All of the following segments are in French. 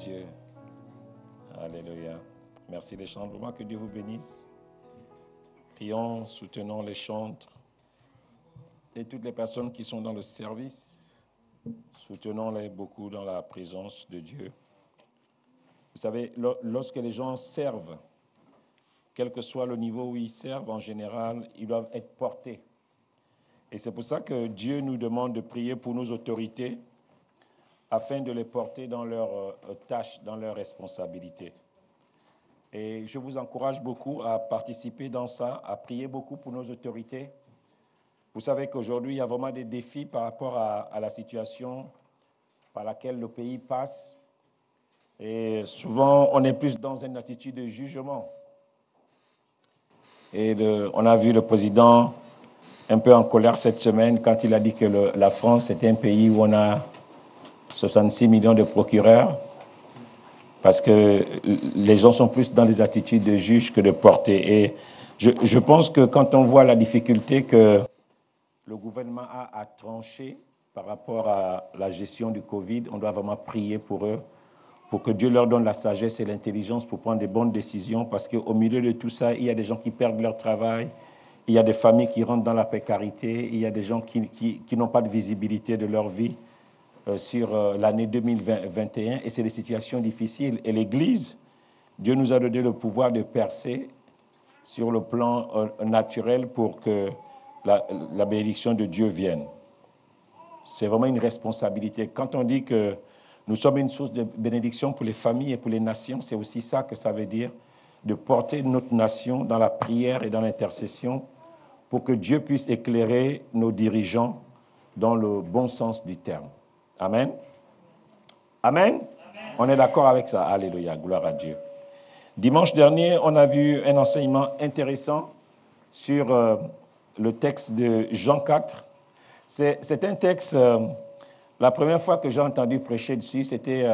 Dieu. Alléluia. Merci les chantres. Vraiment que Dieu vous bénisse. Prions, soutenons les chantres et toutes les personnes qui sont dans le service. Soutenons-les beaucoup dans la présence de Dieu. Vous savez, lorsque les gens servent, quel que soit le niveau où ils servent, en général, ils doivent être portés. Et c'est pour ça que Dieu nous demande de prier pour nos autorités afin de les porter dans leurs tâches, dans leurs responsabilités. Et je vous encourage beaucoup à participer dans ça, à prier beaucoup pour nos autorités. Vous savez qu'aujourd'hui, il y a vraiment des défis par rapport à la situation par laquelle le pays passe. Et souvent, on est plus dans une attitude de jugement. Et on a vu le président un peu en colère cette semaine quand il a dit que la France était un pays où on a 66 millions de procureurs, parce que les gens sont plus dans les attitudes de juge que de porter. Et je pense que quand on voit la difficulté que le gouvernement a à trancher par rapport à la gestion du Covid, on doit vraiment prier pour eux, pour que Dieu leur donne la sagesse et l'intelligence pour prendre des bonnes décisions, parce qu'au milieu de tout ça, il y a des gens qui perdent leur travail, il y a des familles qui rentrent dans la précarité, il y a des gens qui n'ont pas de visibilité de leur vie sur l'année 2021, et c'est des situations difficiles. Et l'Église, Dieu nous a donné le pouvoir de percer sur le plan naturel pour que la bénédiction de Dieu vienne. C'est vraiment une responsabilité. Quand on dit que nous sommes une source de bénédiction pour les familles et pour les nations, c'est aussi ça que ça veut dire, de porter notre nation dans la prière et dans l'intercession pour que Dieu puisse éclairer nos dirigeants dans le bon sens du terme. Amen. Amen. Amen. On est d'accord avec ça. Alléluia. Gloire à Dieu. Dimanche dernier, on a vu un enseignement intéressant sur le texte de Jean 4. C'est un texte, la première fois que j'ai entendu prêcher dessus, c'était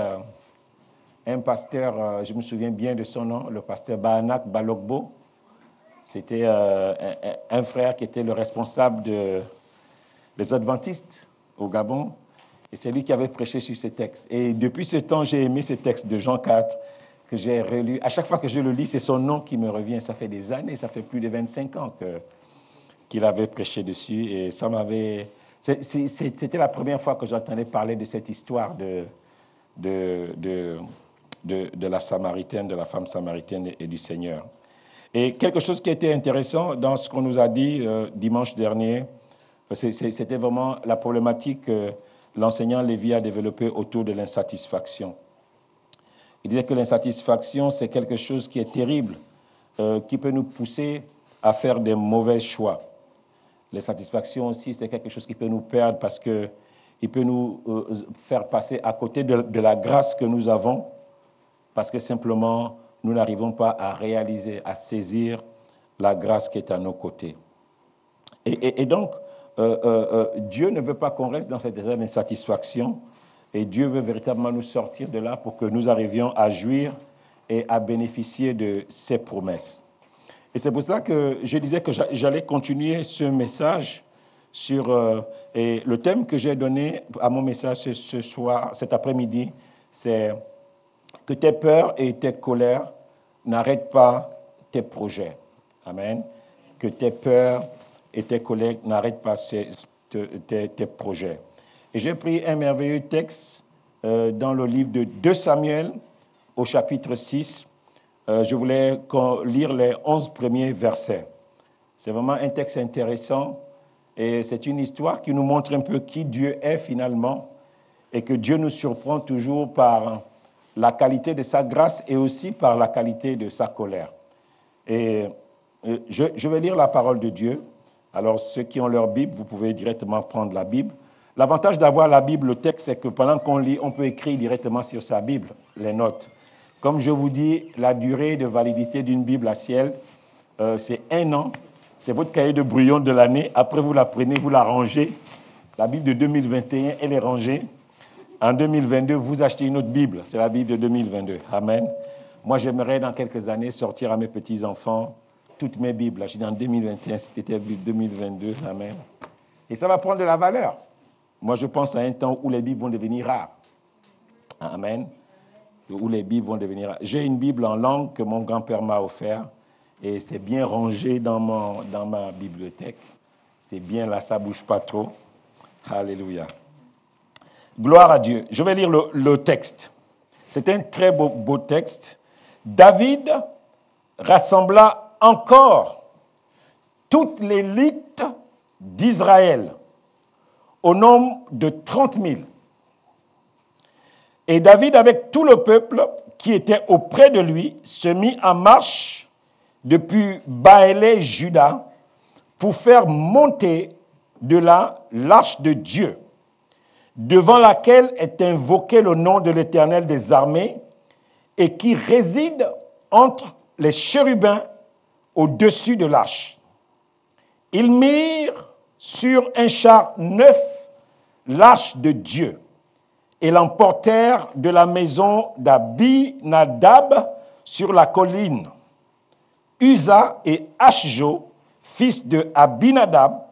un pasteur, je me souviens bien de son nom, le pasteur Bahanak Balogbo. C'était un frère qui était le responsable des Adventistes au Gabon. Et c'est lui qui avait prêché sur ce texte. Et depuis ce temps, j'ai aimé ce texte de Jean 4 que j'ai relu. À chaque fois que je le lis, c'est son nom qui me revient. Ça fait des années, ça fait plus de 25 ans qu'il avait prêché dessus. Et ça m'avait... C'était la première fois que j'entendais parler de cette histoire de la Samaritaine, de la femme samaritaine et du Seigneur. Et quelque chose qui était intéressant dans ce qu'on nous a dit dimanche dernier, c'était vraiment la problématique que l'enseignant Lévy a développée autour de l'insatisfaction. Il disait que l'insatisfaction, c'est quelque chose qui est terrible, qui peut nous pousser à faire des mauvais choix. L'insatisfaction aussi, c'est quelque chose qui peut nous perdre parce qu'il peut nous faire passer à côté de la grâce que nous avons, parce que simplement, nous n'arrivons pas à réaliser, à saisir la grâce qui est à nos côtés. Et donc, Dieu ne veut pas qu'on reste dans cette état d'insatisfaction, et Dieu veut véritablement nous sortir de là pour que nous arrivions à jouir et à bénéficier de ses promesses. Et c'est pour ça que je disais que j'allais continuer ce message sur... et le thème que j'ai donné à mon message ce soir, cet après-midi, c'est que tes peurs et tes colères n'arrêtent pas tes projets. Amen. Que tes peurs et tes collègues n'arrêtent pas tes projets. Et j'ai pris un merveilleux texte dans le livre de 2 Samuel, au chapitre 6. Je voulais lire les 11 premiers versets. C'est vraiment un texte intéressant et c'est une histoire qui nous montre un peu qui Dieu est finalement et que Dieu nous surprend toujours par la qualité de sa grâce et aussi par la qualité de sa colère. Et je vais lire la parole de Dieu. Alors, ceux qui ont leur Bible, vous pouvez directement prendre la Bible. L'avantage d'avoir la Bible, le texte, c'est que pendant qu'on lit, on peut écrire directement sur sa Bible les notes. Comme je vous dis, la durée de validité d'une Bible à ciel, c'est 1 an. C'est votre cahier de brouillon de l'année. Après, vous la prenez, vous la rangez. La Bible de 2021, elle est rangée. En 2022, vous achetez une autre Bible. C'est la Bible de 2022. Amen. Moi, j'aimerais dans quelques années sortir à mes petits-enfants toutes mes Bibles. Là, je dis en 2021, c'était la Bible 2022. Amen. Et ça va prendre de la valeur. Moi, je pense à un temps où les Bibles vont devenir rares. Amen. où les Bibles vont devenir... J'ai une Bible en langue que mon grand-père m'a offert et c'est bien rangé dans ma bibliothèque. C'est bien là, ça ne bouge pas trop. Alléluia. Gloire à Dieu. Je vais lire le texte. C'est un très beau texte. David rassembla encore toute l'élite d'Israël au nombre de 30 000. Et David, avec tout le peuple qui était auprès de lui, se mit en marche depuis Baélé, Juda, pour faire monter de là l'arche de Dieu, devant laquelle est invoqué le nom de l'Éternel des armées, et qui réside entre les chérubins au-dessus de l'arche. Ils mirent sur un char neuf l'arche de Dieu et l'emportèrent de la maison d'Abinadab sur la colline. Uza et Ashjo, fils de Abinadab,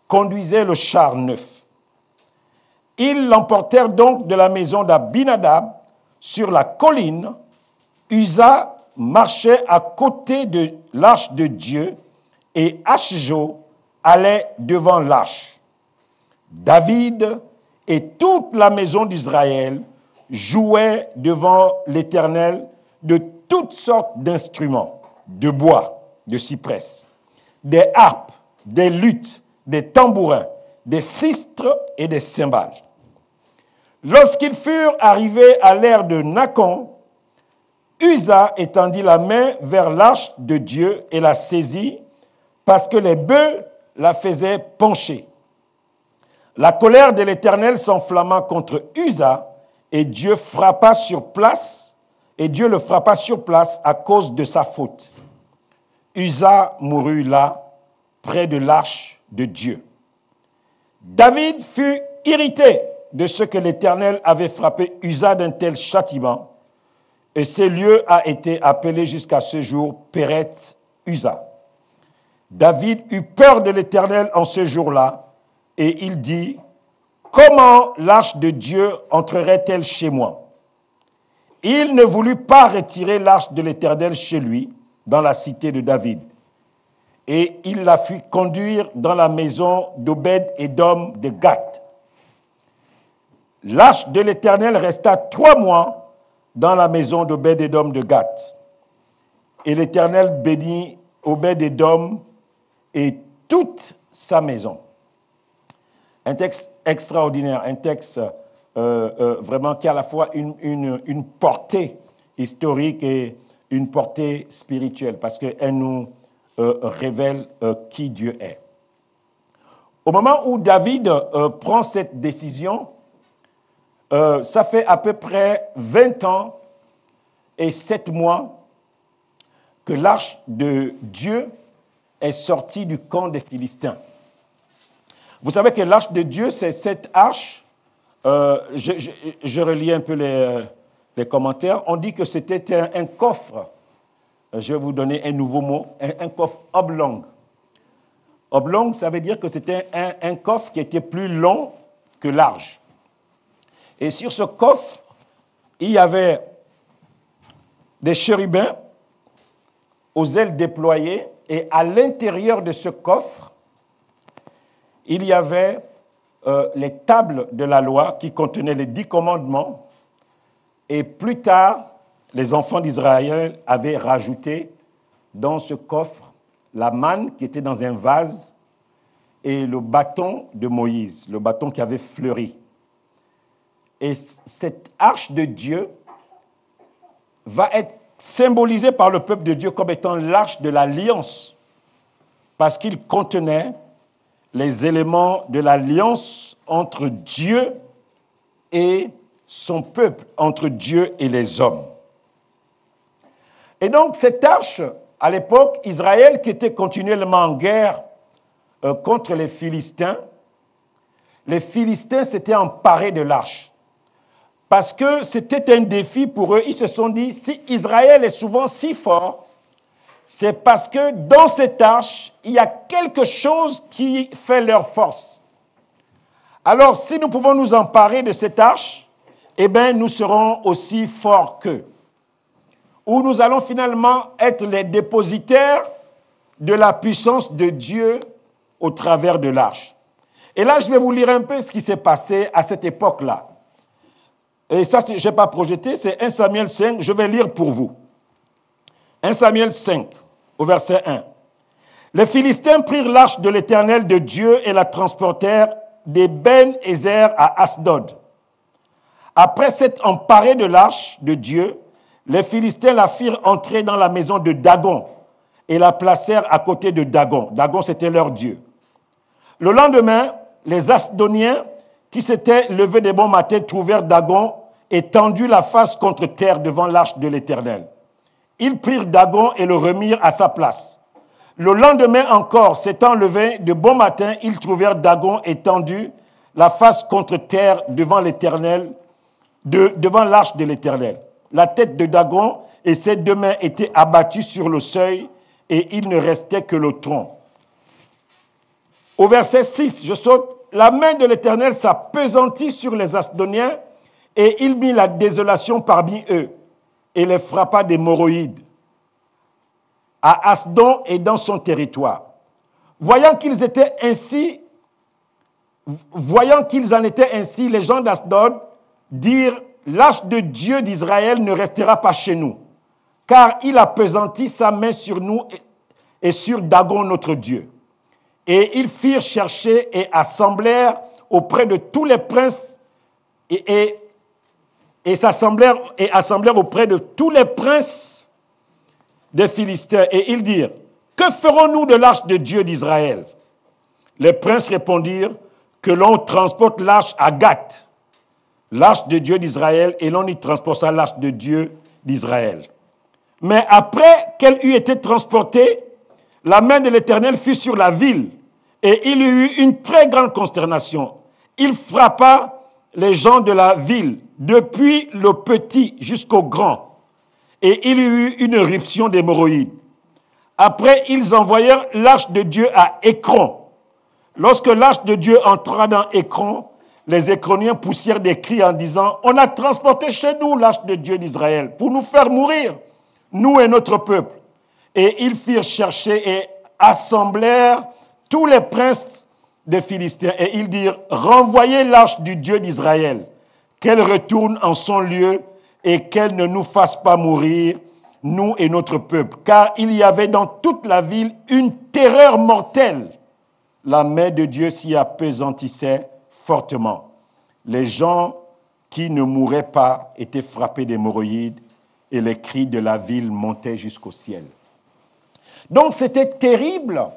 conduisaient le char neuf. Ils l'emportèrent donc de la maison d'Abinadab sur la colline. Uza marchait à côté de l'arche de Dieu et Ashjo allait devant l'arche. David et toute la maison d'Israël jouaient devant l'Éternel de toutes sortes d'instruments, de bois, de cyprès, des harpes, des luths, des tambourins, des sistres et des cymbales. Lorsqu'ils furent arrivés à l'ère de Nakon, Uza étendit la main vers l'arche de Dieu et la saisit parce que les bœufs la faisaient pencher. La colère de l'Éternel s'enflamma contre Uza et Dieu le frappa sur place à cause de sa faute. Uza mourut là, près de l'arche de Dieu. David fut irrité de ce que l'Éternel avait frappé Uza d'un tel châtiment, et ce lieu a été appelé jusqu'à ce jour Péret Uza. David eut peur de l'Éternel en ce jour-là, et il dit, « Comment l'arche de Dieu entrerait-elle chez moi ?» Il ne voulut pas retirer l'arche de l'Éternel chez lui, dans la cité de David. Et il la fit conduire dans la maison d'Obed-Édom de Gath. L'arche de l'Éternel resta 3 mois dans la maison d'Obed-Édom de Gath. Et l'Éternel bénit Obed-Édom et toute sa maison. Un texte extraordinaire, un texte vraiment qui a à la fois une portée historique et une portée spirituelle, parce qu'elle nous révèle qui Dieu est. Au moment où David prend cette décision, ça fait à peu près 20 ans et 7 mois que l'arche de Dieu est sortie du camp des Philistins. Vous savez que l'arche de Dieu, c'est cette arche, je relis un peu les commentaires, on dit que c'était un coffre, je vais vous donner un nouveau mot, un coffre oblong. Oblong, ça veut dire que c'était un coffre qui était plus long que large. Et sur ce coffre, il y avait des chérubins aux ailes déployées, et à l'intérieur de ce coffre, il y avait les tables de la loi qui contenaient les 10 commandements, et plus tard, les enfants d'Israël avaient rajouté dans ce coffre la manne qui était dans un vase et le bâton de Moïse, le bâton qui avait fleuri. Et cette arche de Dieu va être symbolisée par le peuple de Dieu comme étant l'arche de l'alliance, parce qu'il contenait les éléments de l'alliance entre Dieu et son peuple, entre Dieu et les hommes. Et donc cette arche, à l'époque, Israël qui était continuellement en guerre contre les Philistins s'étaient emparés de l'arche. Parce que c'était un défi pour eux. Ils se sont dit, si Israël est souvent si fort, c'est parce que dans cette arche, il y a quelque chose qui fait leur force. Alors, si nous pouvons nous emparer de cette arche, eh bien, nous serons aussi forts qu'eux. où nous allons finalement être les dépositaires de la puissance de Dieu au travers de l'arche. Et là, je vais vous lire un peu ce qui s'est passé à cette époque-là. Et ça, je n'ai pas projeté, c'est 1 Samuel 5, je vais lire pour vous. 1 Samuel 5, au verset 1. Les Philistins prirent l'arche de l'Éternel de Dieu et la transportèrent d'Eben-Ezer à Asdod. Après s'être emparés de l'arche de Dieu, les Philistins la firent entrer dans la maison de Dagon et la placèrent à côté de Dagon. Dagon, c'était leur dieu. Le lendemain, les Asdoniens, qui s'étaient levés de bon matin, trouvèrent Dagon et tendu la face contre terre devant l'arche de l'Éternel. Ils prirent Dagon et le remirent à sa place. Le lendemain encore, s'étant levés de bon matin, ils trouvèrent Dagon étendu la face contre terre devant l'Éternel, devant l'arche de l'Éternel. La tête de Dagon et ses deux mains étaient abattues sur le seuil et il ne restait que le tronc. Au verset 6, je saute. La main de l'Éternel s'appesantit sur les Asdoniens et il mit la désolation parmi eux et les frappa d'hémorroïdes à Asdon et dans son territoire. Voyant qu'ils en étaient ainsi, les gens d'Asdod dirent: l'arche de Dieu d'Israël ne restera pas chez nous, car il appesantit sa main sur nous et sur Dagon notre Dieu. Et ils firent chercher et assemblèrent auprès de tous les princes et assemblèrent auprès de tous les princes des Philistins. Et ils dirent: que ferons-nous de l'arche de Dieu d'Israël? Les princes répondirent: que l'on transporte l'arche à Gath, l'arche de Dieu d'Israël, et l'on y transporta l'arche de Dieu d'Israël. Mais après qu'elle eut été transportée, la main de l'Éternel fut sur la ville, et il y eut une très grande consternation. Il frappa les gens de la ville, depuis le petit jusqu'au grand, et il y eut une éruption d'hémorroïdes. Après, ils envoyèrent l'arche de Dieu à Écron. Lorsque l'arche de Dieu entra dans Écron, les Écroniens poussèrent des cris en disant: on a transporté chez nous l'arche de Dieu d'Israël pour nous faire mourir, nous et notre peuple. Et ils firent chercher et assemblèrent tous les princes des Philistins. Et ils dirent: renvoyez l'arche du Dieu d'Israël, qu'elle retourne en son lieu et qu'elle ne nous fasse pas mourir, nous et notre peuple. Car il y avait dans toute la ville une terreur mortelle. La main de Dieu s'y appesantissait fortement. Les gens qui ne mouraient pas étaient frappés d'hémorroïdes et les cris de la ville montaient jusqu'au ciel. Donc c'était terrible.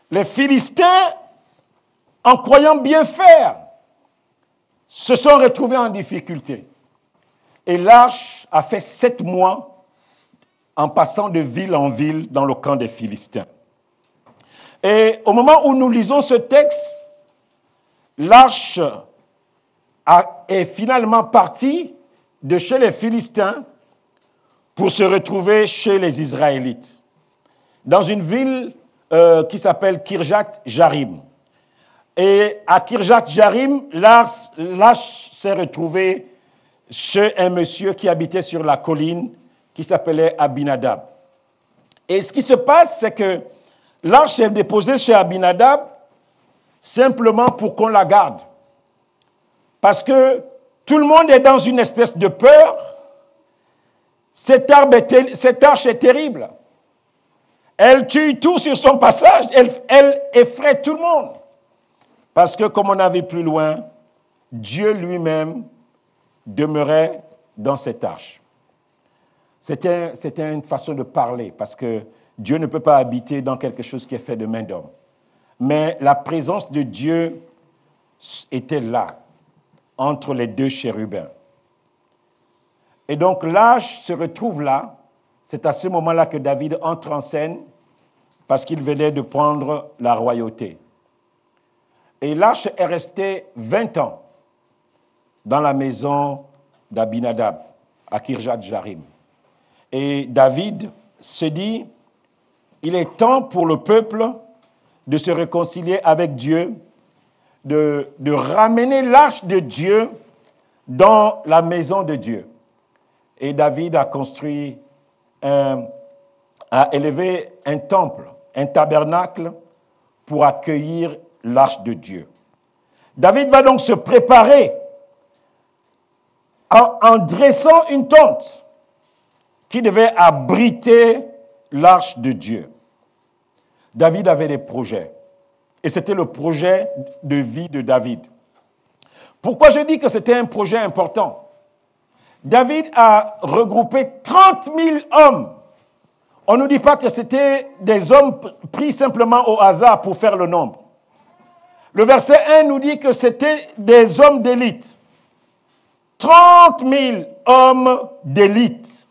Les Philistins, en croyant bien faire, se sont retrouvés en difficulté. Et l'arche a fait 7 mois en passant de ville en ville dans le camp des Philistins. Et au moment où nous lisons ce texte, l'arche est finalement partie de chez les Philistins pour se retrouver chez les Israélites, dans une ville qui s'appelle Kirjath-Jarim. Et à Kirjath-Jarim, l'arche s'est retrouvée chez un monsieur qui habitait sur la colline, qui s'appelait Abinadab. Et ce qui se passe, c'est que l'arche est déposée chez Abinadab simplement pour qu'on la garde. Parce que tout le monde est dans une espèce de peur. Cette arche est terrible. Elle tue tout sur son passage. Elle effraie tout le monde. Parce que, comme on a vu plus loin, Dieu lui-même demeurait dans cette arche. C'était une façon de parler, parce que Dieu ne peut pas habiter dans quelque chose qui est fait de main d'homme. Mais la présence de Dieu était là, entre les deux chérubins. Et donc l'arche se retrouve là. C'est à ce moment-là que David entre en scène, parce qu'il venait de prendre la royauté. Et l'arche est restée 20 ans dans la maison d'Abinadab, à Kirjath-Jarim. Et David se dit: il est temps pour le peuple de se réconcilier avec Dieu, de ramener l'arche de Dieu dans la maison de Dieu. Et David a construit, a élevé un temple, un tabernacle pour accueillir l'arche de Dieu. David va donc se préparer en dressant une tente qui devait abriter l'arche de Dieu. David avait des projets. Et c'était le projet de vie de David. Pourquoi je dis que c'était un projet important? David a regroupé 30 000 hommes. On ne nous dit pas que c'était des hommes pris simplement au hasard pour faire le nombre. Le verset 1 nous dit que c'était des hommes d'élite. 30 000 hommes d'élite.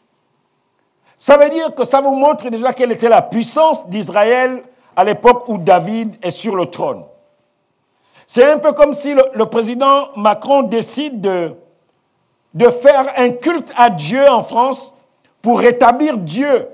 Ça veut dire que ça vous montre déjà quelle était la puissance d'Israël à l'époque où David est sur le trône. C'est un peu comme si le président Macron décide de faire un culte à Dieu en France pour rétablir Dieu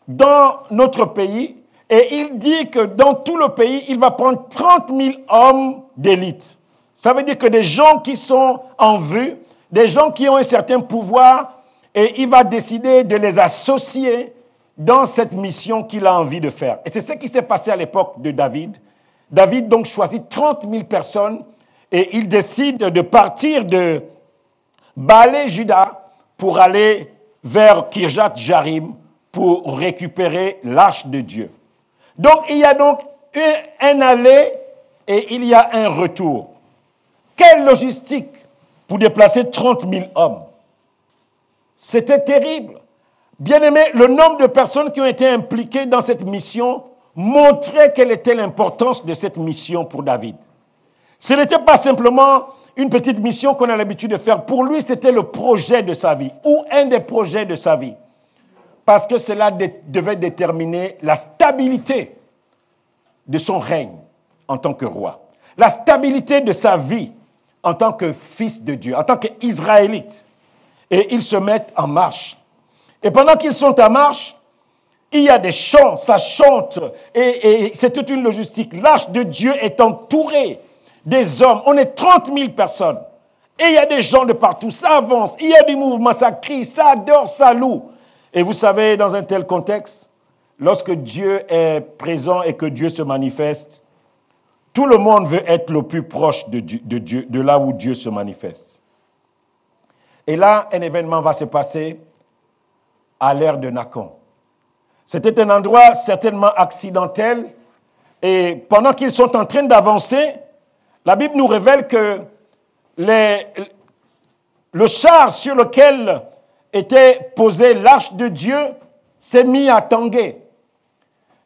dans notre pays. Et il dit que dans tout le pays, il va prendre 30 000 hommes d'élite. Ça veut dire que des gens qui sont en vue, des gens qui ont un certain pouvoir, et il va décider de les associer dans cette mission qu'il a envie de faire. Et c'est ce qui s'est passé à l'époque de David. David donc choisit 30 000 personnes et il décide de partir de Baalé Juda pour aller vers Kirjat Jarim pour récupérer l'arche de Dieu. Donc il y a donc un aller et il y a un retour. Quelle logistique pour déplacer 30 000 hommes? C'était terrible. Bien aimé, le nombre de personnes qui ont été impliquées dans cette mission montrait quelle était l'importance de cette mission pour David. Ce n'était pas simplement une petite mission qu'on a l'habitude de faire. Pour lui, c'était le projet de sa vie, ou un des projets de sa vie. Parce que cela devait déterminer la stabilité de son règne en tant que roi. La stabilité de sa vie en tant que fils de Dieu, en tant qu'Israélite. Et ils se mettent en marche. Et pendant qu'ils sont en marche, il y a des chants, ça chante, et c'est toute une logistique. L'arche de Dieu est entourée des hommes. On est 30 000 personnes. Et il y a des gens de partout. Ça avance, il y a du mouvement, ça crie, ça adore, ça loue. Et vous savez, dans un tel contexte, lorsque Dieu est présent et que Dieu se manifeste, tout le monde veut être le plus proche de Dieu, de là où Dieu se manifeste. Et là, un événement va se passer à l'ère de Nacon. C'était un endroit certainement accidentel. Et pendant qu'ils sont en train d'avancer, la Bible nous révèle que le char sur lequel était posée l'arche de Dieu s'est mis à tanguer.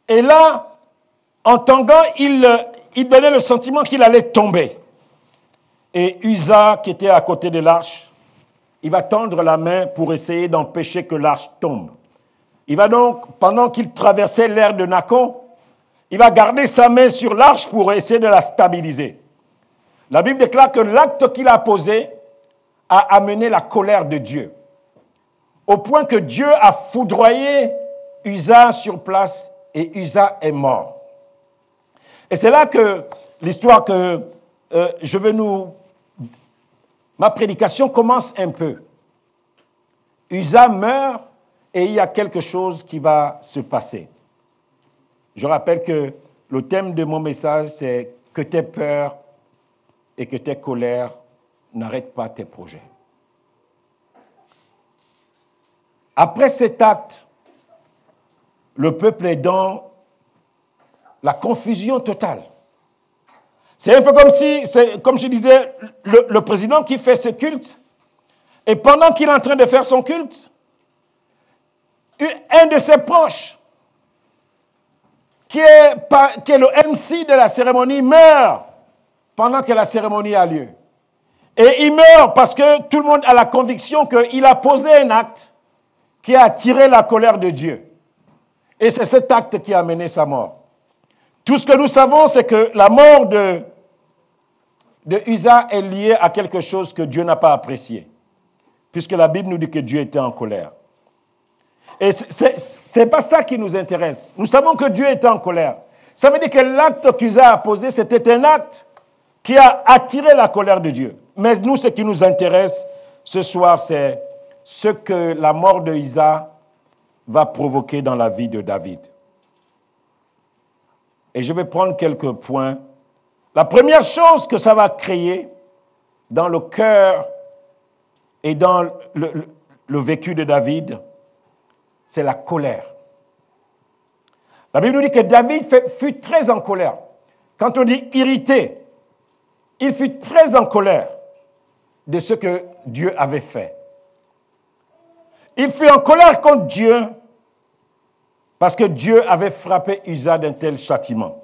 Et là, en tanguant, il donnait le sentiment qu'il allait tomber. Et Uza, qui était à côté de l'arche, il va tendre la main pour essayer d'empêcher que l'arche tombe. Il va donc, pendant qu'il traversait l'ère de Nacon, il va garder sa main sur l'arche pour essayer de la stabiliser. La Bible déclare que l'acte qu'il a posé a amené la colère de Dieu, au point que Dieu a foudroyé Uza sur place et Uza est mort. Et c'est là que l'histoire que je veux ma prédication commence un peu. Uza meurt et il y a quelque chose qui va se passer. Je rappelle que le thème de mon message, c'est que tes peurs et que tes colères n'arrêtent pas tes projets. Après cet acte, le peuple est dans la confusion totale. C'est un peu comme si, comme je disais, le président qui fait ce culte, et pendant qu'il est en train de faire son culte, un de ses proches, qui est le MC de la cérémonie, meurt pendant que la cérémonie a lieu. Et il meurt parce que tout le monde a la conviction qu'il a posé un acte qui a attiré la colère de Dieu. Et c'est cet acte qui a amené sa mort. Tout ce que nous savons, c'est que la mort de Uza est liée à quelque chose que Dieu n'a pas apprécié, puisque la Bible nous dit que Dieu était en colère. Et ce n'est pas ça qui nous intéresse. Nous savons que Dieu était en colère. Ça veut dire que l'acte qu'Uza a posé, c'était un acte qui a attiré la colère de Dieu. Mais nous, ce qui nous intéresse ce soir, c'est ce que la mort de Isa va provoquer dans la vie de David. Et je vais prendre quelques points. La première chose que ça va créer dans le cœur et dans le vécu de David, c'est la colère. La Bible nous dit que David fut très en colère. Quand on dit irrité, il fut très en colère de ce que Dieu avait fait. Il fut en colère contre Dieu parce que Dieu avait frappé Uza d'un tel châtiment.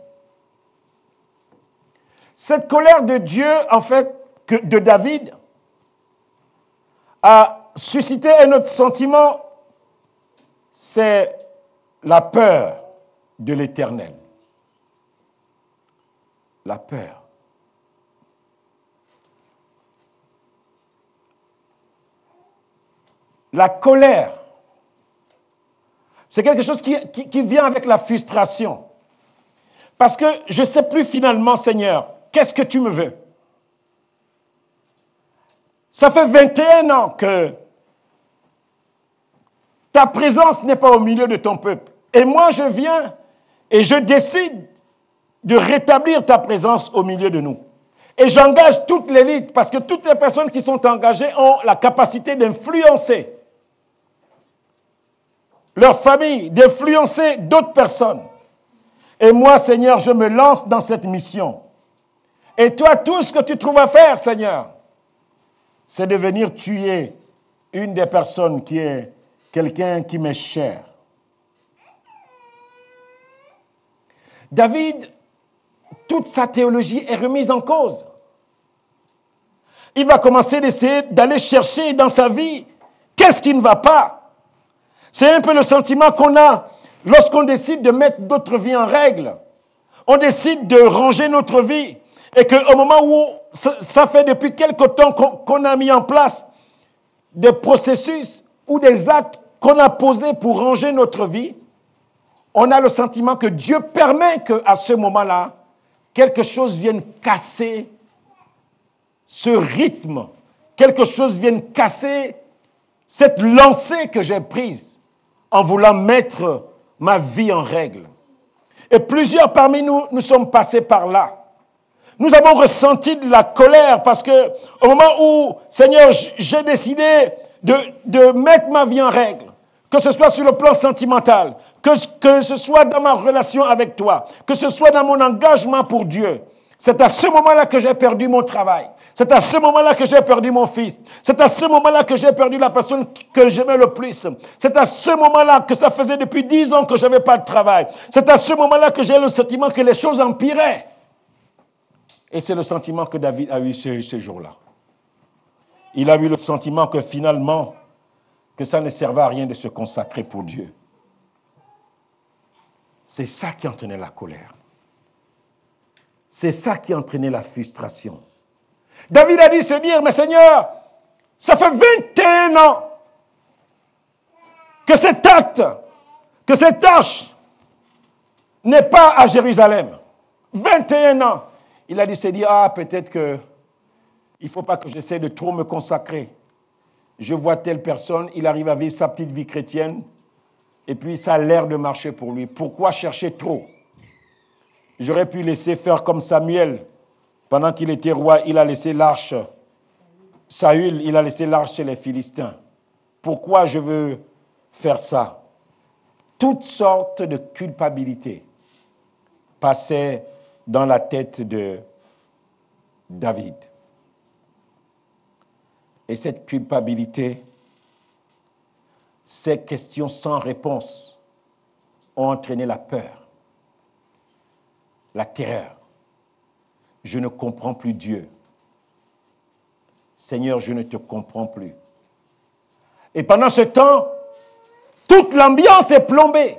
Cette colère de Dieu, en fait, de David, a suscité un autre sentiment, c'est la peur de l'Éternel. La peur. La colère, c'est quelque chose qui vient avec la frustration. Parce que je ne sais plus finalement, Seigneur, qu'est-ce que tu me veux? Ça fait 21 ans que ta présence n'est pas au milieu de ton peuple. Et moi, je viens et je décide de rétablir ta présence au milieu de nous. Et j'engage toute l'élite parce que toutes les personnes qui sont engagées ont la capacité d'influencer leur famille, d'influencer d'autres personnes. Et moi, Seigneur, je me lance dans cette mission. Et toi, tout ce que tu trouves à faire, Seigneur, c'est de venir tuer une des personnes qui est quelqu'un qui m'est cher. David, toute sa théologie est remise en cause. Il va commencer d'aller chercher dans sa vie qu'est-ce qui ne va pas. C'est un peu le sentiment qu'on a lorsqu'on décide de mettre notre vie en règle. On décide de ranger notre vie. Et qu'au moment où ça fait depuis quelque temps qu'on a mis en place des processus ou des actes qu'on a posés pour ranger notre vie, on a le sentiment que Dieu permet qu'à ce moment-là, quelque chose vienne casser ce rythme, quelque chose vienne casser cette lancée que j'ai prise en voulant mettre ma vie en règle. Et plusieurs parmi nous, nous sommes passés par là. Nous avons ressenti de la colère parce que au moment où, Seigneur, j'ai décidé de mettre ma vie en règle, que ce soit sur le plan sentimental, que ce soit dans ma relation avec toi, que ce soit dans mon engagement pour Dieu, c'est à ce moment-là que j'ai perdu mon travail. C'est à ce moment-là que j'ai perdu mon fils. C'est à ce moment-là que j'ai perdu la personne que j'aimais le plus. C'est à ce moment-là que ça faisait depuis 10 ans que je n'avais pas de travail. C'est à ce moment-là que j'ai le sentiment que les choses empiraient. Et c'est le sentiment que David a eu ce jour-là. Il a eu le sentiment que finalement, que ça ne servait à rien de se consacrer pour Dieu. C'est ça qui entraînait la colère. C'est ça qui entraînait la frustration. David a dit se dire, mais Seigneur, ça fait 21 ans que cet acte, que cette tâche n'est pas à Jérusalem. 21 ans. Il a dit se dire, peut-être qu'il ne faut pas que j'essaie de trop me consacrer. Je vois telle personne, il arrive à vivre sa petite vie chrétienne, et puis ça a l'air de marcher pour lui. Pourquoi chercher trop? J'aurais pu laisser faire comme Samuel. Pendant qu'il était roi, il a laissé l'arche. Saül, il a laissé l'arche chez les Philistins. Pourquoi je veux faire ça? Toutes sortes de culpabilités passaient dans la tête de David. Et cette culpabilité, ces questions sans réponse ont entraîné la peur, la terreur. Je ne comprends plus Dieu. Seigneur, je ne te comprends plus. Et pendant ce temps, toute l'ambiance est plombée.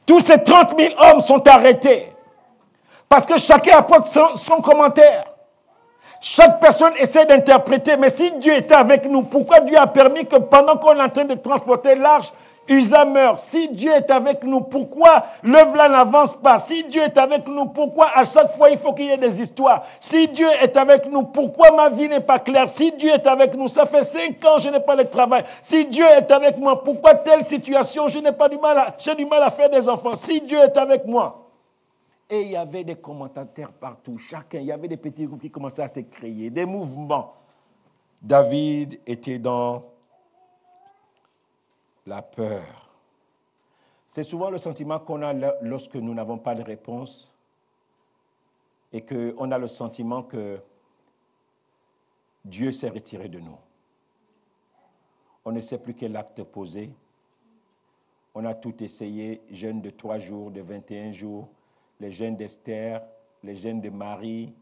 Tous ces 30 000 hommes sont arrêtés. Parce que chacun apporte son commentaire. Chaque personne essaie d'interpréter. Mais si Dieu était avec nous, pourquoi Dieu a permis que pendant qu'on est en train de transporter l'arche, Usa meurt. Si Dieu est avec nous, pourquoi l'œuvre-là n'avance pas? Si Dieu est avec nous, pourquoi à chaque fois il faut qu'il y ait des histoires? Si Dieu est avec nous, pourquoi ma vie n'est pas claire? Si Dieu est avec nous, ça fait 5 ans que je n'ai pas de travail. Si Dieu est avec moi, pourquoi telle situation, j'ai du mal à faire des enfants? Si Dieu est avec moi. Et il y avait des commentateurs partout, chacun, il y avait des petits groupes qui commençaient à se créer, des mouvements. David était dans la peur. C'est souvent le sentiment qu'on a lorsque nous n'avons pas de réponse et qu'on a le sentiment que Dieu s'est retiré de nous. On ne sait plus quel acte poser. On a tout essayé, jeûne de 3 jours, de 21 jours, les jeûnes d'Esther, les jeûnes de Marie,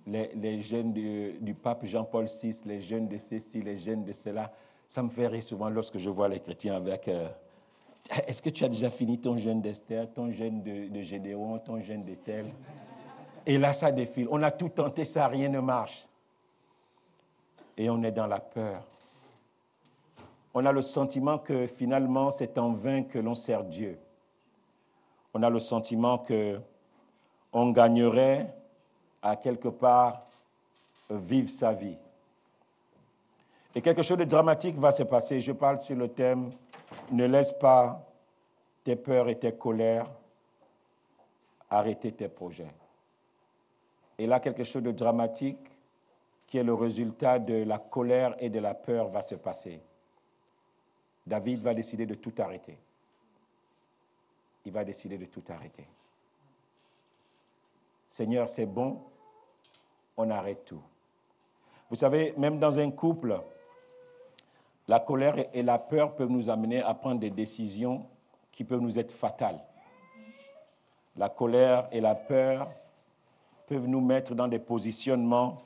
les jeûnes du pape Jean-Paul VI, les jeûnes de ceci, les jeûnes de cela. Ça me fait rire souvent lorsque je vois les chrétiens avec... Est-ce que tu as déjà fini ton jeûne d'Esther, ton jeûne de Gédéon, ton jeûne de tel? Et là, ça défile. On a tout tenté, ça, rien ne marche. Et on est dans la peur. On a le sentiment que finalement, c'est en vain que l'on sert Dieu. On a le sentiment qu'on gagnerait à quelque part vivre sa vie. Et quelque chose de dramatique va se passer. Je parle sur le thème « Ne laisse pas tes peurs et tes colères arrêter tes projets ». Et là, quelque chose de dramatique qui est le résultat de la colère et de la peur va se passer. David va décider de tout arrêter. Il va décider de tout arrêter. Seigneur, c'est bon, on arrête tout. Vous savez, même dans un couple, la colère et la peur peuvent nous amener à prendre des décisions qui peuvent nous être fatales. La colère et la peur peuvent nous mettre dans des positionnements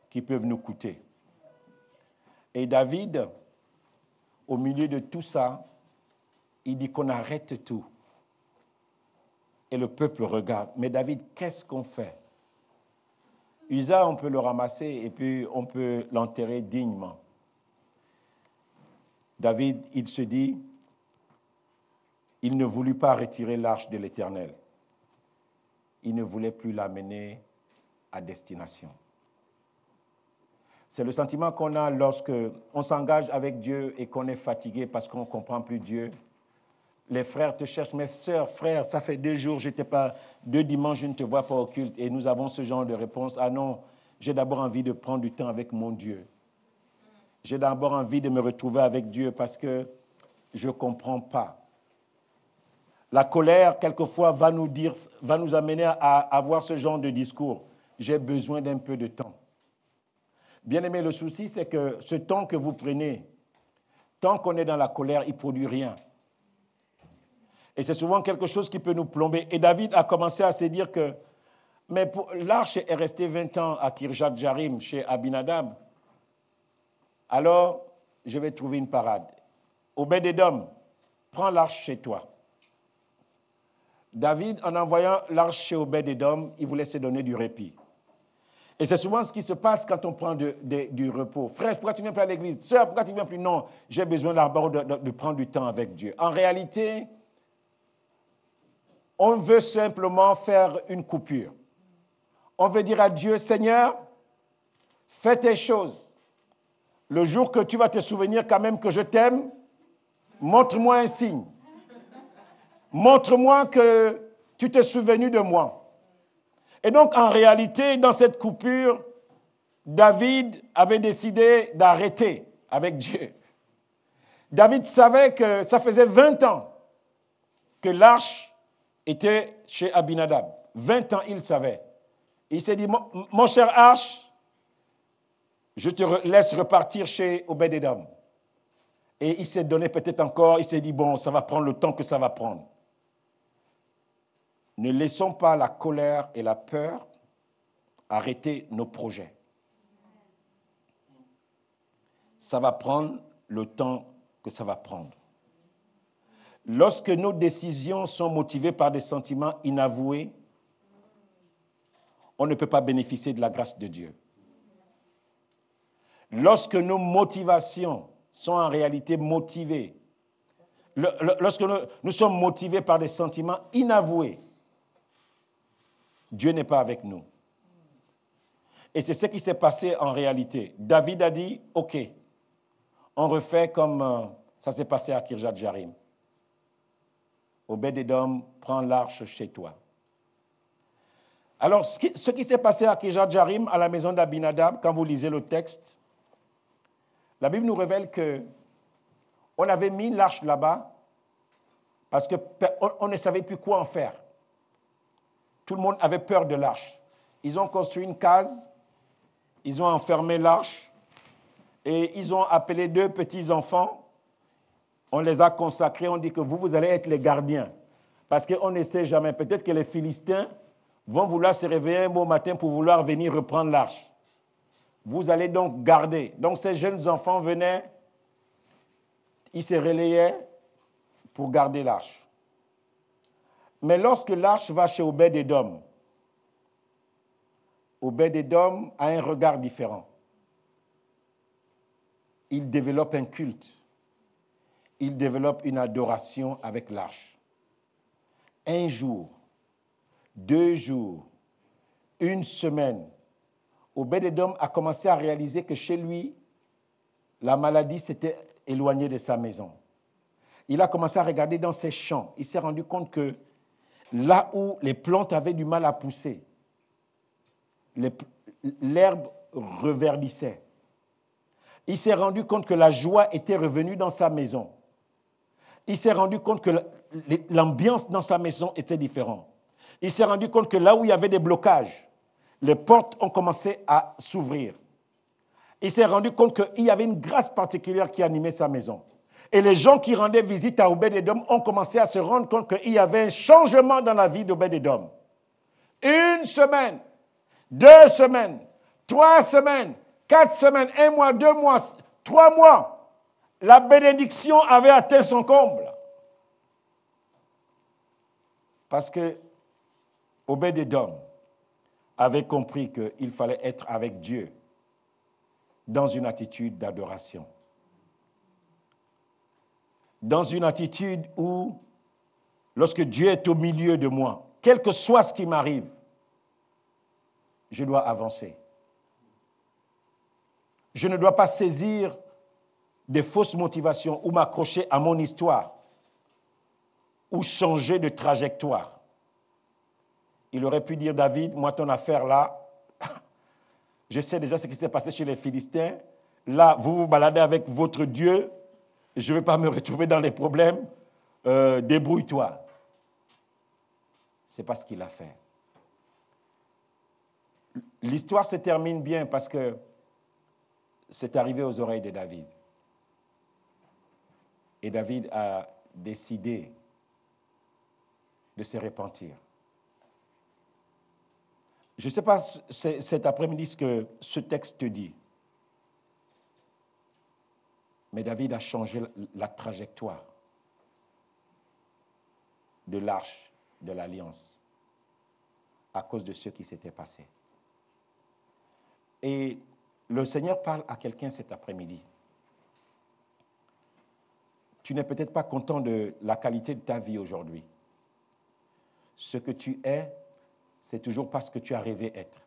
qui peuvent nous coûter. Et David, au milieu de tout ça, il dit qu'on arrête tout. Et le peuple regarde. Mais David, qu'est-ce qu'on fait? Usa, on peut le ramasser et puis on peut l'enterrer dignement. David, il se dit, il ne voulut pas retirer l'arche de l'Éternel. Il ne voulait plus l'amener à destination. C'est le sentiment qu'on a lorsque on s'engage avec Dieu et qu'on est fatigué parce qu'on ne comprend plus Dieu. Les frères te cherchent, mes sœurs, frères, ça fait 2 jours, 2 dimanches, je ne te vois pas au culte. Et nous avons ce genre de réponse. Ah non, j'ai d'abord envie de prendre du temps avec mon Dieu. J'ai d'abord envie de me retrouver avec Dieu parce que je ne comprends pas. La colère, quelquefois, va nous amener à avoir ce genre de discours. J'ai besoin d'un peu de temps. Bien aimé, le souci, c'est que ce temps que vous prenez, tant qu'on est dans la colère, il ne produit rien. Et c'est souvent quelque chose qui peut nous plomber. Et David a commencé à se dire que, mais l'arche est restée 20 ans à Kirjat Jarim, chez Abinadab. Alors, je vais trouver une parade. Obed-Édom, prends l'arche chez toi. David, en envoyant l'arche chez Obed-Édom, il voulait se donner du répit. Et c'est souvent ce qui se passe quand on prend du repos. Frère, pourquoi tu ne viens plus à l'église? Sœur, pourquoi tu ne viens plus? Non, j'ai besoin d'abord de prendre du temps avec Dieu. En réalité, on veut simplement faire une coupure. On veut dire à Dieu, Seigneur, fais tes choses. Le jour que tu vas te souvenir quand même que je t'aime, montre-moi un signe. Montre-moi que tu t'es souvenu de moi. Et donc, en réalité, dans cette coupure, David avait décidé d'arrêter avec Dieu. David savait que ça faisait 20 ans que l'arche était chez Abinadab. 20 ans, il savait. Et il s'est dit, mon cher arche, je te laisse repartir chez Obed-Édom. Et il s'est donné peut-être encore, il s'est dit, bon, ça va prendre le temps que ça va prendre. Ne laissons pas la colère et la peur arrêter nos projets. Ça va prendre le temps que ça va prendre. Lorsque nos décisions sont motivées par des sentiments inavoués, on ne peut pas bénéficier de la grâce de Dieu. Lorsque nos motivations sont en réalité motivées Lorsque nous sommes motivés par des sentiments inavoués, Dieu n'est pas avec nous. Et c'est ce qui s'est passé en réalité. David a dit, OK, on refait comme ça s'est passé à Kirjat Jarim. Obed-Edom, prends l'arche chez toi. Alors, ce qui s'est passé à Kirjat Jarim, à la maison d'Abinadab, quand vous lisez le texte, la Bible nous révèle qu'on avait mis l'arche là-bas parce qu'on ne savait plus quoi en faire. Tout le monde avait peur de l'arche. Ils ont construit une case, ils ont enfermé l'arche et ils ont appelé 2 petits-enfants. On les a consacrés, on dit que vous allez être les gardiens. Parce qu'on ne sait jamais, peut-être que les Philistins vont vouloir se réveiller un beau matin pour vouloir venir reprendre l'arche. Vous allez donc garder. Donc ces jeunes enfants venaient, ils se relayaient pour garder l'arche. Mais lorsque l'arche va chez Obed-Edom, Obed-Edom a un regard différent. Il développe un culte. Il développe une adoration avec l'arche. 1 jour, 2 jours, 1 semaine, Obed-Edom a commencé à réaliser que chez lui, la maladie s'était éloignée de sa maison. Il a commencé à regarder dans ses champs. Il s'est rendu compte que là où les plantes avaient du mal à pousser, l'herbe reverdissait. Il s'est rendu compte que la joie était revenue dans sa maison. Il s'est rendu compte que l'ambiance dans sa maison était différente. Il s'est rendu compte que là où il y avait des blocages, les portes ont commencé à s'ouvrir. Il s'est rendu compte qu'il y avait une grâce particulière qui animait sa maison. Et les gens qui rendaient visite à Obed-Edom ont commencé à se rendre compte qu'il y avait un changement dans la vie d'Obed-Edom. 1 semaine, 2 semaines, 3 semaines, 4 semaines, 1 mois, 2 mois, 3 mois. La bénédiction avait atteint son comble. Parce que Obed-Edom avait compris qu'il fallait être avec Dieu dans une attitude d'adoration. Dans une attitude où, lorsque Dieu est au milieu de moi, quel que soit ce qui m'arrive, je dois avancer. Je ne dois pas saisir des fausses motivations ou m'accrocher à mon histoire ou changer de trajectoire. Il aurait pu dire, David, moi ton affaire là, je sais déjà ce qui s'est passé chez les Philistins. Là, vous vous baladez avec votre Dieu, je ne vais pas me retrouver dans les problèmes, débrouille-toi. Ce n'est pas ce qu'il a fait. L'histoire se termine bien parce que c'est arrivé aux oreilles de David. Et David a décidé de se repentir. Je ne sais pas cet après-midi ce que ce texte te dit. Mais David a changé la trajectoire de l'arche de l'Alliance à cause de ce qui s'était passé. Et le Seigneur parle à quelqu'un cet après-midi. Tu n'es peut-être pas content de la qualité de ta vie aujourd'hui. Ce que tu es, c'est toujours pas ce que tu as rêvé être.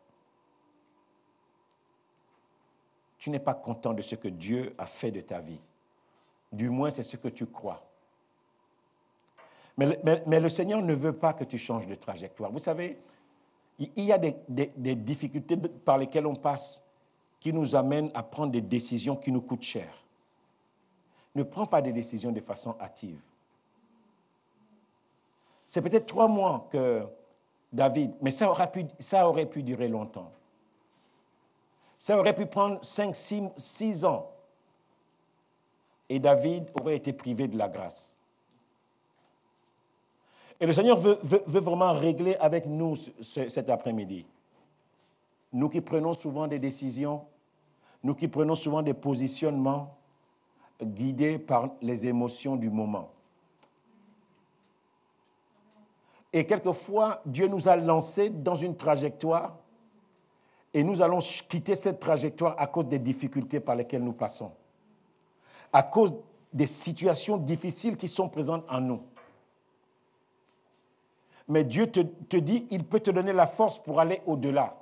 Tu n'es pas content de ce que Dieu a fait de ta vie. Du moins, c'est ce que tu crois. Mais le Seigneur ne veut pas que tu changes de trajectoire. Vous savez, il y a des difficultés par lesquelles on passe qui nous amènent à prendre des décisions qui nous coûtent cher. Ne prends pas des décisions de façon hâtive. C'est peut-être 3 mois que David, mais ça aurait pu durer longtemps. Ça aurait pu prendre 5, 6 ans. Et David aurait été privé de la grâce. Et le Seigneur veut vraiment régler avec nous cet après-midi. Nous qui prenons souvent des décisions, nous qui prenons souvent des positionnements guidés par les émotions du moment. Et quelquefois, Dieu nous a lancés dans une trajectoire et nous allons quitter cette trajectoire à cause des difficultés par lesquelles nous passons. À cause des situations difficiles qui sont présentes en nous. Mais Dieu te dit, il peut te donner la force pour aller au-delà.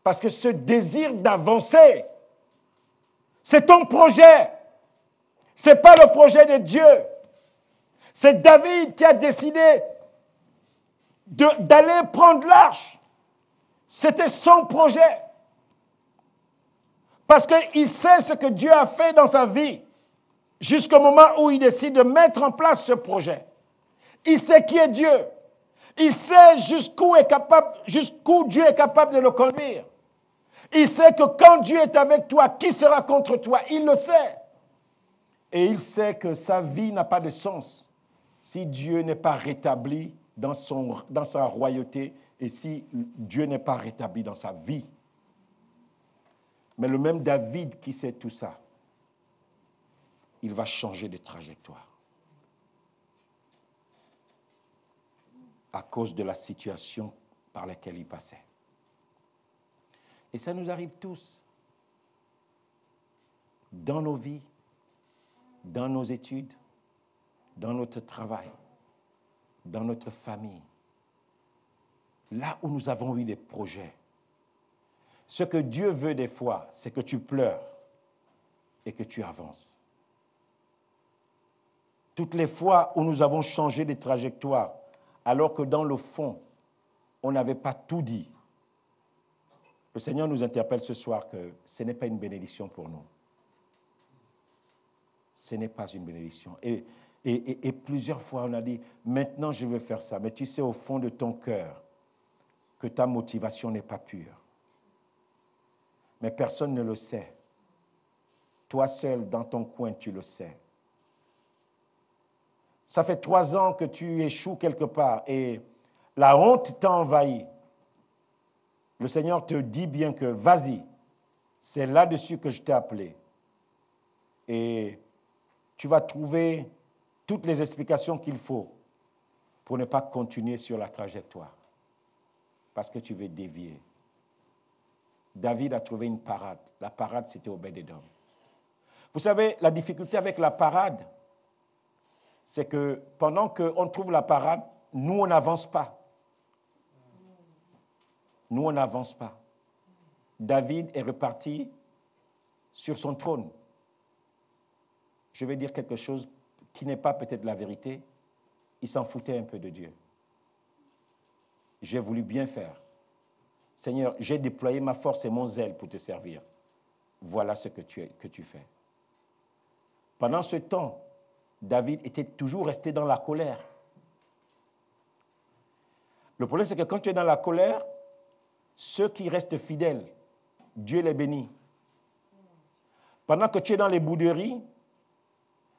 Parce que ce désir d'avancer, c'est ton projet. Ce n'est pas le projet de Dieu. C'est David qui a décidé d'aller prendre l'arche. C'était son projet. Parce qu'il sait ce que Dieu a fait dans sa vie jusqu'au moment où il décide de mettre en place ce projet. Il sait qui est Dieu. Il sait jusqu'où Dieu est capable de le conduire. Il sait que quand Dieu est avec toi, qui sera contre toi? Il le sait. Et il sait que sa vie n'a pas de sens si Dieu n'est pas rétabli dans sa royauté et si Dieu n'est pas rétabli dans sa vie. Mais le même David qui sait tout ça, il va changer de trajectoire à cause de la situation par laquelle il passait. Et ça nous arrive tous, dans nos vies, dans nos études, dans notre travail, dans notre famille, là où nous avons eu des projets. Ce que Dieu veut des fois, c'est que tu pleures et que tu avances. Toutes les fois où nous avons changé de trajectoire, alors que dans le fond, on n'avait pas tout dit, le Seigneur nous interpelle ce soir que ce n'est pas une bénédiction pour nous. Ce n'est pas une bénédiction. Et plusieurs fois, on a dit, maintenant je veux faire ça. Mais tu sais au fond de ton cœur que ta motivation n'est pas pure. Mais personne ne le sait. Toi seul, dans ton coin, tu le sais. Ça fait 3 ans que tu échoues quelque part et la honte t'a envahi. Le Seigneur te dit bien que vas-y, c'est là-dessus que je t'ai appelé. Et tu vas trouver toutes les explications qu'il faut pour ne pas continuer sur la trajectoire. Parce que tu veux dévier. David a trouvé une parade. La parade, c'était Obed-Édom. Vous savez, la difficulté avec la parade, c'est que pendant qu'on trouve la parade, nous, on n'avance pas. Nous, on n'avance pas. David est reparti sur son trône. Je vais dire quelque chose qui n'est pas peut-être la vérité. Il s'en foutait un peu de Dieu. J'ai voulu bien faire. Seigneur, j'ai déployé ma force et mon zèle pour te servir. Voilà ce que tu fais. Pendant ce temps, David était toujours resté dans la colère. Le problème, c'est que quand tu es dans la colère, ceux qui restent fidèles, Dieu les bénit. Pendant que tu es dans les bouderies,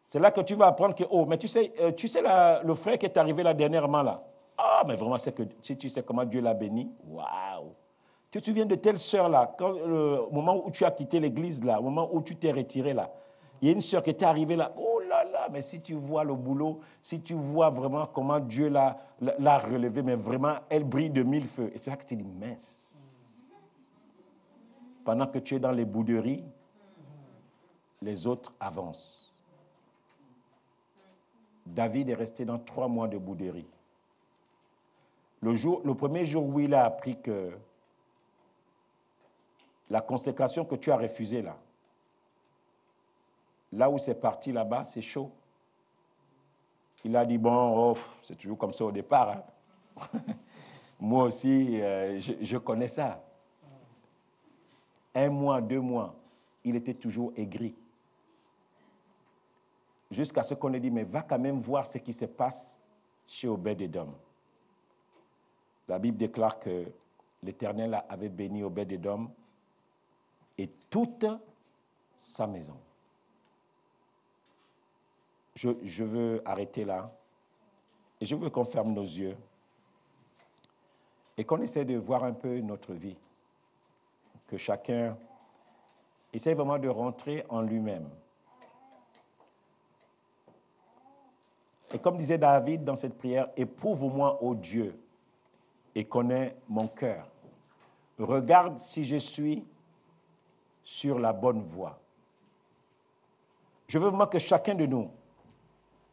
c'est là que tu vas apprendre que, oh, mais tu sais le frère qui est arrivé là dernièrement là. Ah, mais vraiment, c'est que si tu sais comment Dieu l'a béni, waouh! Tu te souviens de telle sœur là, au moment où tu as quitté l'église là, au moment où tu t'es retiré là, il y a une sœur qui était arrivée là, oh là là, mais si tu vois le boulot, si tu vois vraiment comment Dieu l'a relevé, mais vraiment, elle brille de 1000 feux. Et c'est là que tu dis, mince. Pendant que tu es dans les bouderies, les autres avancent. David est resté dans 3 mois de bouderie. Le premier jour où il a appris que la consécration que tu as refusée là où c'est parti là-bas, c'est chaud. Il a dit, bon, oh, c'est toujours comme ça au départ. Hein. Moi aussi, je connais ça. 1 mois, 2 mois, il était toujours aigri. Jusqu'à ce qu'on ait dit, mais va quand même voir ce qui se passe chez Obed-Édom. La Bible déclare que l'Éternel avait béni Obed-Édom et toute sa maison. Je veux arrêter là et je veux qu'on ferme nos yeux et qu'on essaie de voir un peu notre vie. Que chacun essaie vraiment de rentrer en lui-même. Et comme disait David dans cette prière, éprouve-moi, ô Dieu, et connais mon cœur. Regarde si je suis sur la bonne voie. Je veux vraiment que chacun de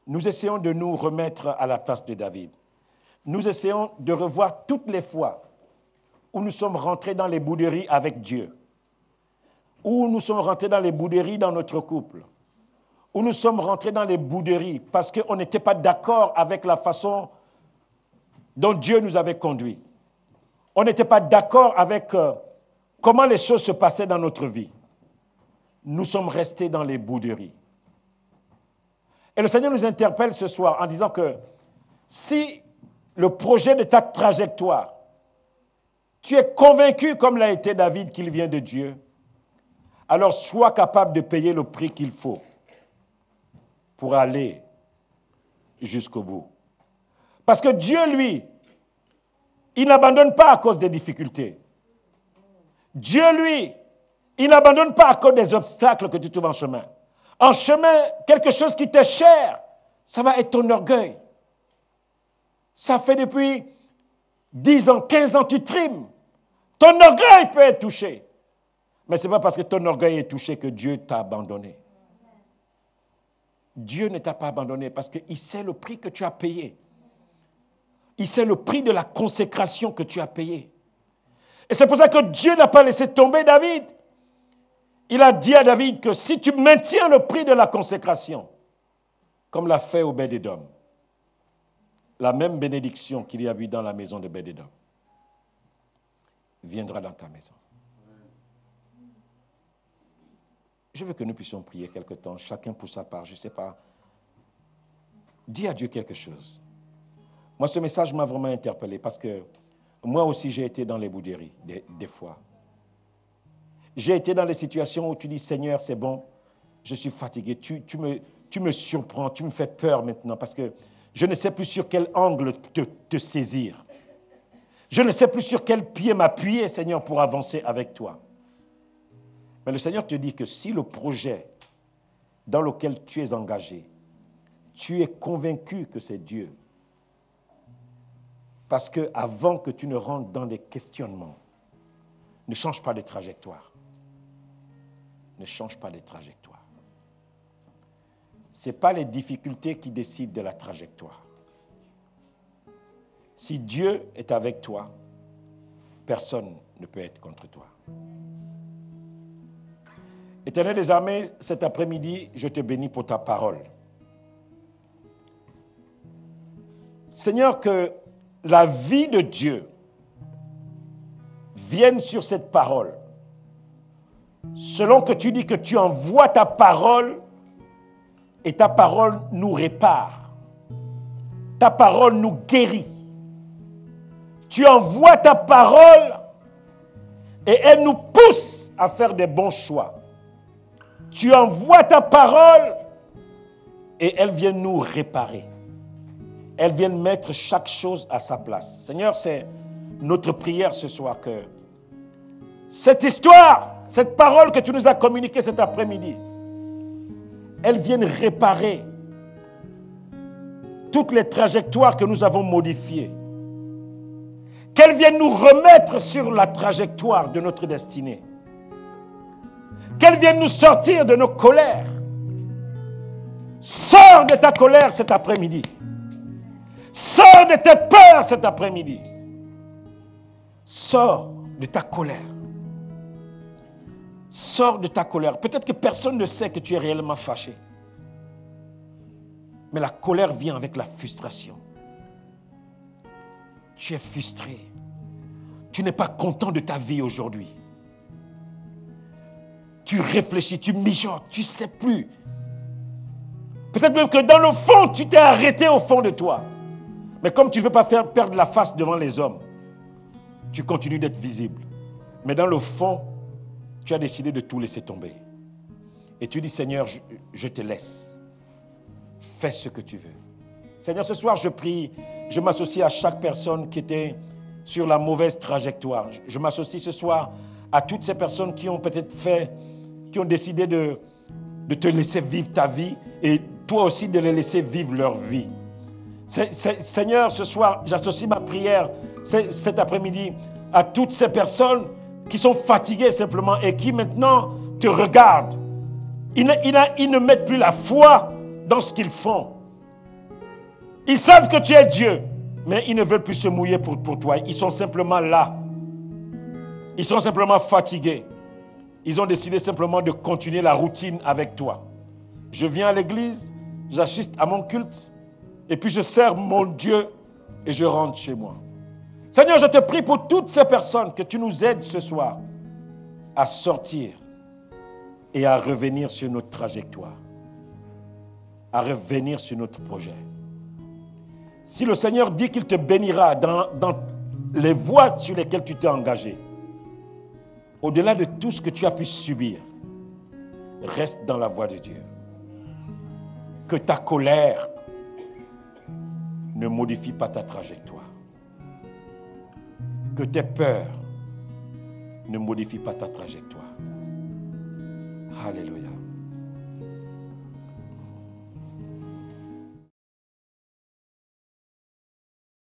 nous essayons de nous remettre à la place de David. Nous essayons de revoir toutes les fois où nous sommes rentrés dans les bouderies avec Dieu, où nous sommes rentrés dans les bouderies dans notre couple, où nous sommes rentrés dans les bouderies parce qu'on n'était pas d'accord avec la façon dont Dieu nous avait conduits. On n'était pas d'accord avec comment les choses se passaient dans notre vie. Nous sommes restés dans les bouderies. Et le Seigneur nous interpelle ce soir en disant que si le projet de ta trajectoire, tu es convaincu, comme l'a été David, qu'il vient de Dieu, alors sois capable de payer le prix qu'il faut pour aller jusqu'au bout. Parce que Dieu, lui, il n'abandonne pas à cause des difficultés. Dieu, lui, il n'abandonne pas à cause des obstacles que tu trouves en chemin. En chemin, quelque chose qui t'est cher, ça va être ton orgueil. Ça fait depuis 10 ans, 15 ans, tu trimes. Ton orgueil peut être touché. Mais ce n'est pas parce que ton orgueil est touché que Dieu t'a abandonné. Dieu ne t'a pas abandonné parce qu'il sait le prix que tu as payé. Il sait le prix de la consécration que tu as payé. Et c'est pour ça que Dieu n'a pas laissé tomber David. Il a dit à David que si tu maintiens le prix de la consécration, comme l'a fait Obed-Édom, la même bénédiction qu'il y a eu dans la maison de Obed-Édom viendra dans ta maison. Je veux que nous puissions prier quelque temps, chacun pour sa part, je ne sais pas. Dis à Dieu quelque chose. Moi, ce message m'a vraiment interpellé parce que moi aussi, j'ai été dans les bouderies des fois. J'ai été dans les situations où tu dis, Seigneur, c'est bon, je suis fatigué, tu me surprends, tu me fais peur maintenant parce que je ne sais plus sur quel angle te saisir. Je ne sais plus sur quel pied m'appuyer, Seigneur, pour avancer avec toi. Mais le Seigneur te dit que si le projet dans lequel tu es engagé, tu es convaincu que c'est Dieu, parce qu'avant que tu ne rentres dans des questionnements, ne change pas de trajectoire. Ne change pas de trajectoire. Ce n'est pas les difficultés qui décident de la trajectoire. Si Dieu est avec toi, personne ne peut être contre toi. Éternel des armées, cet après-midi, je te bénis pour ta parole. Seigneur, que la vie de Dieu vienne sur cette parole. Selon que tu dis que tu envoies ta parole et ta parole nous répare. Ta parole nous guérit. Tu envoies ta parole et elle nous pousse à faire des bons choix. Tu envoies ta parole et elle vient nous réparer. Elle vient mettre chaque chose à sa place. Seigneur, c'est notre prière ce soir que cette histoire, cette parole que tu nous as communiquée cet après-midi, elle vienne réparer toutes les trajectoires que nous avons modifiées. Qu'elle vienne nous remettre sur la trajectoire de notre destinée. Qu'elle vienne nous sortir de nos colères. Sors de ta colère cet après-midi. Sors de tes peurs cet après-midi. Sors de ta colère. Sors de ta colère. Peut-être que personne ne sait que tu es réellement fâché. Mais la colère vient avec la frustration. Tu es frustré. Tu n'es pas content de ta vie aujourd'hui. Tu réfléchis, tu mijotes, tu ne sais plus. Peut-être même que dans le fond, tu t'es arrêté au fond de toi. Mais comme tu ne veux pas faire perdre la face devant les hommes, tu continues d'être visible. Mais dans le fond, tu as décidé de tout laisser tomber. Et tu dis, Seigneur, je te laisse. Fais ce que tu veux. Seigneur, ce soir, je prie, je m'associe à chaque personne qui était sur la mauvaise trajectoire. Je m'associe ce soir à toutes ces personnes qui ont peut-être qui ont décidé de te laisser vivre ta vie et toi aussi de les laisser vivre leur vie. Seigneur, ce soir, j'associe ma prière cet après-midi à toutes ces personnes qui sont fatiguées simplement et qui maintenant te regardent Ils ne mettent plus la foi dans ce qu'ils font. Ils savent que tu es Dieu, mais ils ne veulent plus se mouiller pour toi. Ils sont simplement là. Ils sont simplement fatigués. Ils ont décidé simplement de continuer la routine avec toi. Je viens à l'église, j'assiste à mon culte, et puis je sers mon Dieu et je rentre chez moi. Seigneur, je te prie pour toutes ces personnes que tu nous aides ce soir à sortir et à revenir sur notre trajectoire, à revenir sur notre projet. Si le Seigneur dit qu'il te bénira dans les voies sur lesquelles tu t'es engagé, au-delà de tout ce que tu as pu subir, reste dans la voie de Dieu. Que ta colère ne modifie pas ta trajectoire. Que tes peurs ne modifient pas ta trajectoire. Alléluia.